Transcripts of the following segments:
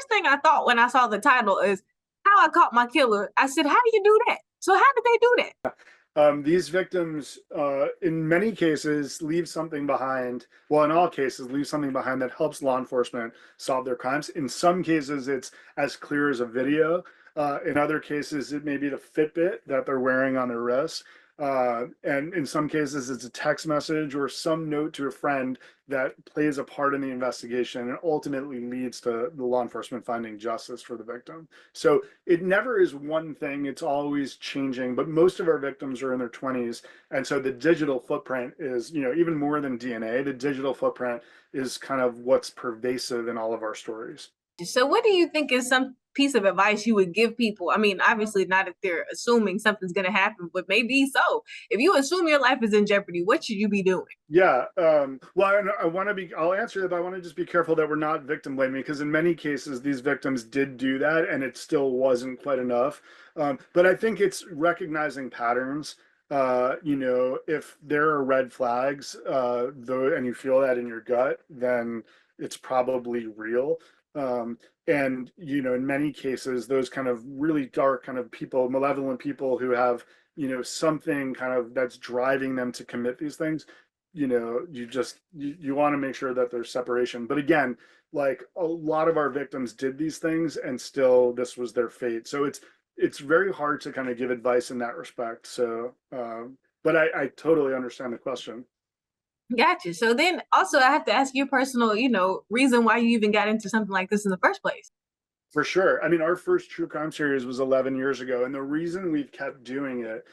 first thing I thought when I saw the title is How I Caught My Killer. I said, how do you do that? So how did they do that? These victims, in many cases, leave something behind. Well, in all cases, leave something behind that helps law enforcement solve their crimes. In some cases, it's as clear as a video. In other cases, it may be the Fitbit that they're wearing on their wrist. And in some cases, it's a text message or some note to a friend that plays a part in the investigation and ultimately leads to the law enforcement finding justice for the victim. So it never is one thing, it's always changing, but most of our victims are in their 20s. And so the digital footprint is, even more than DNA, the digital footprint is kind of what's pervasive in all of our stories. So what do you think is some piece of advice you would give people? I mean, obviously not if they're assuming something's going to happen, but maybe so. If you assume your life is in jeopardy, what should you be doing? Yeah. Well, I want to be, I'll answer that, but I want to just be careful that we're not victim blaming because in many cases, these victims did do that and it still wasn't quite enough. But I think it's recognizing patterns. If there are red flags, though, and you feel that in your gut, then it's probably real. And, in many cases, those kind of really dark kind of people, malevolent people who have, something kind of that's driving them to commit these things, you want to make sure that there's separation. But again, like a lot of our victims did these things and still this was their fate. So it's very hard to kind of give advice in that respect. So, but I totally understand the question. Gotcha. So then also I have to ask your personal, reason why you even got into something like this in the first place. For sure. I mean, our first true crime series was 11 years ago, and the reason we've kept doing it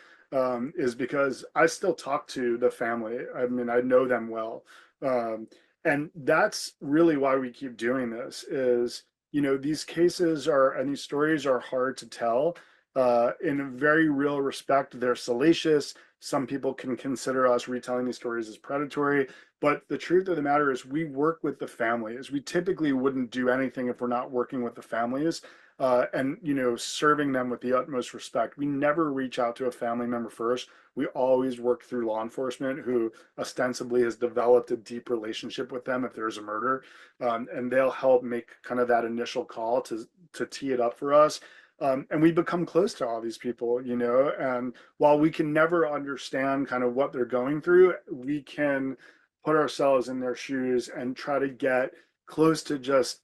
is because I still talk to the family. I mean, I know them well, um, and that's really why we keep doing this. Is these cases are and these stories are hard to tell. In a very real respect, they're salacious. Some people can consider us retelling these stories as predatory. But the truth of the matter is, we work with the families. We typically wouldn't do anything if we're not working with the families and serving them with the utmost respect. We never reach out to a family member first. We always work through law enforcement, who ostensibly has developed a deep relationship with them if there's a murder, and they'll help make kind of that initial call to tee it up for us. And we become close to all these people, and while we can never understand kind of what they're going through, we can put ourselves in their shoes and try to get close to just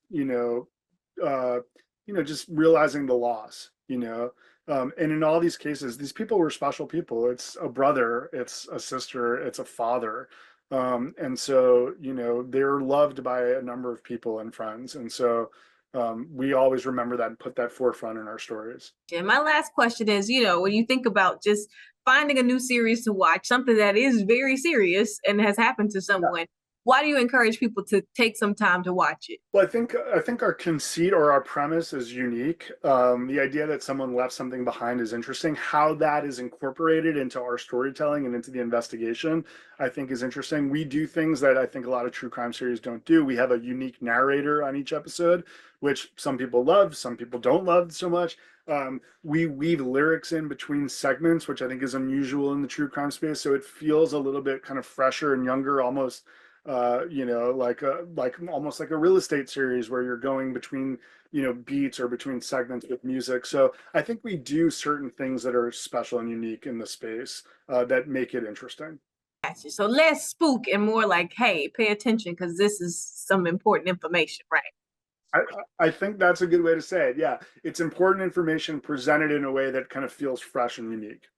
just realizing the loss. And in all these cases, these people were special people. It's a brother, it's a sister, it's a father, and so they're loved by a number of people and friends, and so we always remember that and put that forefront in our stories. And my last question is, when you think about just finding a new series to watch, something that is very serious and has happened to someone, why do you encourage people to take some time to watch it? Well, I think our conceit or our premise is unique. The idea that someone left something behind is interesting. How that is incorporated into our storytelling and into the investigation, I think, is interesting. We do things that I think a lot of true crime series don't do. We have a unique narrator on each episode, which some people love, some people don't love so much. We weave lyrics in between segments, which I think is unusual in the true crime space. So it feels a little bit kind of fresher and younger, almost like almost like a real estate series where you're going between beats or between segments with music. So I think we do certain things that are special and unique in the space that make it interesting. Gotcha. So less spook and more like, hey, pay attention because this is some important information, right? I, I think that's a good way to say it. Yeah, it's important information presented in a way that kind of feels fresh and unique.